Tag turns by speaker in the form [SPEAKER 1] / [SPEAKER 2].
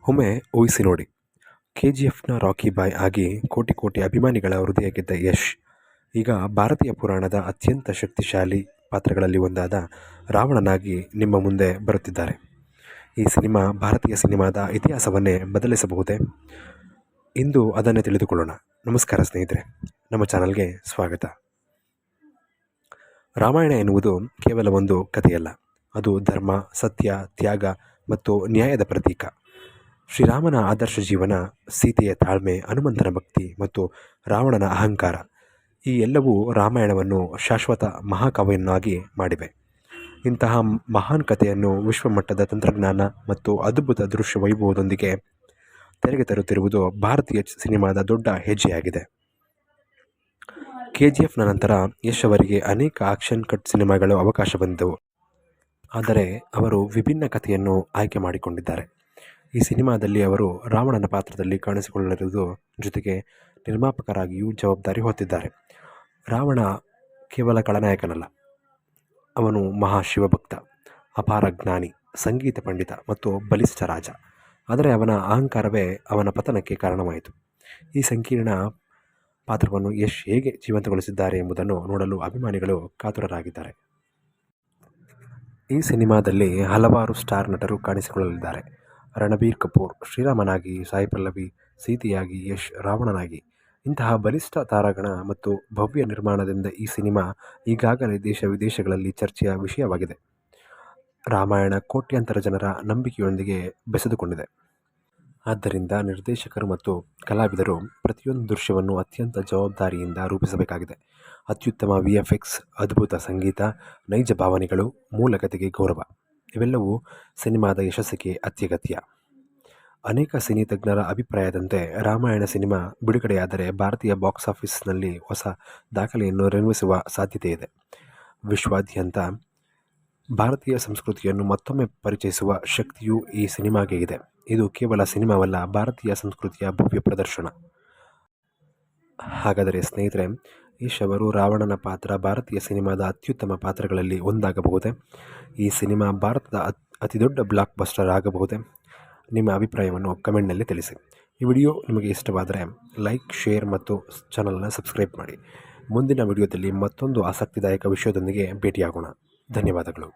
[SPEAKER 1] ಒಮ್ಮೆ ಊಹಿಸಿ ನೋಡಿ, KGFನ ರಾಕಿ ಬಾಯ್ ಆಗಿ ಕೋಟಿ ಕೋಟಿ ಅಭಿಮಾನಿಗಳ ಹೃದಯ ಗೆದ್ದ ಯಶ್ ಈಗ ಭಾರತೀಯ ಪುರಾಣದ ಅತ್ಯಂತ ಶಕ್ತಿಶಾಲಿ ಪಾತ್ರಗಳಲ್ಲಿ ಒಂದಾದ ರಾವಣನಾಗಿ ನಿಮ್ಮ ಮುಂದೆ ಬರುತ್ತಿದ್ದಾರೆ. ಈ ಸಿನಿಮಾ ಭಾರತೀಯ ಸಿನಿಮಾದ ಇತಿಹಾಸವನ್ನೇ ಬದಲಿಸಬಹುದೇ? ಇಂದು ಅದನ್ನೇ ತಿಳಿದುಕೊಳ್ಳೋಣ. ನಮಸ್ಕಾರ ಸ್ನೇಹಿತರೆ, ನಮ್ಮ ಚಾನಲ್ಗೆ ಸ್ವಾಗತ. ರಾಮಾಯಣ ಎನ್ನುವುದು ಕೇವಲ ಒಂದು ಕಥೆಯಲ್ಲ, ಅದು ಧರ್ಮ, ಸತ್ಯ, ತ್ಯಾಗ ಮತ್ತು ನ್ಯಾಯದ ಪ್ರತೀಕ. ಶ್ರೀರಾಮನ ಆದರ್ಶ ಜೀವನ, ಸೀತೆಯ ತಾಳ್ಮೆ, ಹನುಮಂತನ ಭಕ್ತಿ ಮತ್ತು ರಾವಣನ ಅಹಂಕಾರ, ಈ ಎಲ್ಲವೂ ರಾಮಾಯಣವನ್ನು ಶಾಶ್ವತ ಮಹಾಕಾವ್ಯವನ್ನಾಗಿ ಮಾಡಿವೆ. ಇಂತಹ ಮಹಾನ್ ಕಥೆಯನ್ನು ವಿಶ್ವಮಟ್ಟದ ತಂತ್ರಜ್ಞಾನ ಮತ್ತು ಅದ್ಭುತ ದೃಶ್ಯ ವೈಭವದೊಂದಿಗೆ ತೆರೆಗೆ ತರುತ್ತಿರುವುದು ಭಾರತೀಯ ಸಿನಿಮಾದ ದೊಡ್ಡ ಹೆಜ್ಜೆಯಾಗಿದೆ. KGFನ ನಂತರ ಯಶ್ ಅವರಿಗೆ ಅನೇಕ ಆಕ್ಷನ್ ಕಟ್ ಸಿನಿಮಾಗಳು ಅವಕಾಶ ಬಂದವು, ಆದರೆ ಅವರು ವಿಭಿನ್ನ ಕಥೆಯನ್ನು ಆಯ್ಕೆ ಮಾಡಿಕೊಂಡಿದ್ದಾರೆ. ಈ ಸಿನಿಮಾದಲ್ಲಿ ಅವರು ರಾವಣನ ಪಾತ್ರದಲ್ಲಿ ಕಾಣಿಸಿಕೊಳ್ಳಲಿರುವುದು ಜೊತೆಗೆ ನಿರ್ಮಾಪಕರಾಗಿಯೂ ಜವಾಬ್ದಾರಿ ಹೊತ್ತಿದ್ದಾರೆ. ರಾವಣ ಕೇವಲ ಖಳನಾಯಕನಲ್ಲ, ಅವನು ಮಹಾಶಿವಭಕ್ತ, ಅಪಾರ ಜ್ಞಾನಿ, ಸಂಗೀತ ಪಂಡಿತ ಮತ್ತು ಬಲಿಷ್ಠ ರಾಜ. ಆದರೆ ಅವನ ಅಹಂಕಾರವೇ ಅವನ ಪತನಕ್ಕೆ ಕಾರಣವಾಯಿತು. ಈ ಸಂಕೀರ್ಣ ಪಾತ್ರವನ್ನು ಯಶ್ ಹೇಗೆ ಜೀವಂತಗೊಳಿಸಿದ್ದಾರೆ ಎಂಬುದನ್ನು ನೋಡಲು ಅಭಿಮಾನಿಗಳು ಕಾತುರರಾಗಿದ್ದಾರೆ. ಈ ಸಿನಿಮಾದಲ್ಲಿ ಹಲವಾರು ಸ್ಟಾರ್ ನಟರು ಕಾಣಿಸಿಕೊಳ್ಳಲಿದ್ದಾರೆ. ರಣಬೀರ್ ಕಪೂರ್ ಶ್ರೀರಾಮನಾಗಿ, ಸಾಯಿ ಪಲ್ಲವಿ ಸೀತೆಯಾಗಿ, ಯಶ್ ರಾವಣನಾಗಿ. ಇಂತಹ ಬಲಿಷ್ಠ ತಾರಾಗಣ ಮತ್ತು ಭವ್ಯ ನಿರ್ಮಾಣದಿಂದ ಈ ಸಿನಿಮಾ ಈಗಾಗಲೇ ದೇಶ ವಿದೇಶಗಳಲ್ಲಿ ಚರ್ಚೆಯ ವಿಷಯವಾಗಿದೆ. ರಾಮಾಯಣ ಕೋಟ್ಯಾಂತರ ಜನರ ನಂಬಿಕೆಯೊಂದಿಗೆ ಬೆಸೆದುಕೊಂಡಿದೆ. ಆದ್ದರಿಂದ ನಿರ್ದೇಶಕರು ಮತ್ತು ಕಲಾವಿದರು ಪ್ರತಿಯೊಂದು ದೃಶ್ಯವನ್ನು ಅತ್ಯಂತ ಜವಾಬ್ದಾರಿಯಿಂದ ರೂಪಿಸಬೇಕಾಗಿದೆ. ಅತ್ಯುತ್ತಮ VFX, ಅದ್ಭುತ ಸಂಗೀತ, ನೈಜ ಭಾವನೆಗಳು, ಮೂಲ ಕಥೆಗೆ ಗೌರವ, ಇವೆಲ್ಲವೂ ಸಿನಿಮಾದ ಯಶಸ್ಸಿಗೆ ಅತ್ಯಗತ್ಯ. ಅನೇಕ ಸಿನಿ ತಜ್ಞರ ಅಭಿಪ್ರಾಯದಂತೆ ರಾಮಾಯಣ ಸಿನಿಮಾ ಬಿಡುಗಡೆಯಾದರೆ ಭಾರತೀಯ ಬಾಕ್ಸ್ ಆಫೀಸ್ನಲ್ಲಿ ಹೊಸ ದಾಖಲೆಯನ್ನು ನಿರ್ಮಿಸುವ ಸಾಧ್ಯತೆ ಇದೆ. ವಿಶ್ವಾದ್ಯಂತ ಭಾರತೀಯ ಸಂಸ್ಕೃತಿಯನ್ನು ಮತ್ತೊಮ್ಮೆ ಪರಿಚಯಿಸುವ ಶಕ್ತಿಯೂ ಈ ಸಿನಿಮಾಗೆ ಇದೆ. ಇದು ಕೇವಲ ಸಿನಿಮಾವಲ್ಲ, ಭಾರತೀಯ ಸಂಸ್ಕೃತಿಯ ಭವ್ಯ ಪ್ರದರ್ಶನ. ಹಾಗಾದರೆ ಸ್ನೇಹಿತರೆ, ಯಶ್ ಅವರು ರಾವಣನ ಪಾತ್ರ ಭಾರತೀಯ ಸಿನಿಮಾದ ಅತ್ಯುತ್ತಮ ಪಾತ್ರಗಳಲ್ಲಿ ಒಂದಾಗಬಹುದೇ? ಈ ಸಿನಿಮಾ ಭಾರತದ ಅತಿದೊಡ್ಡ ಬ್ಲಾಕ್ ಬಸ್ಟರ್ ಆಗಬಹುದೇ? ನಿಮ್ಮ ಅಭಿಪ್ರಾಯವನ್ನು ಕಮೆಂಟ್ನಲ್ಲಿ ತಿಳಿಸಿ. ಈ ವಿಡಿಯೋ ನಿಮಗೆ ಇಷ್ಟವಾದರೆ ಲೈಕ್, ಶೇರ್ ಮತ್ತು ಚಾನಲ್ನ ಸಬ್ಸ್ಕ್ರೈಬ್ ಮಾಡಿ. ಮುಂದಿನ ವಿಡಿಯೋದಲ್ಲಿ ಮತ್ತೊಂದು ಆಸಕ್ತಿದಾಯಕ ವಿಷಯದೊಂದಿಗೆ ಭೇಟಿಯಾಗೋಣ. ಧನ್ಯವಾದಗಳು.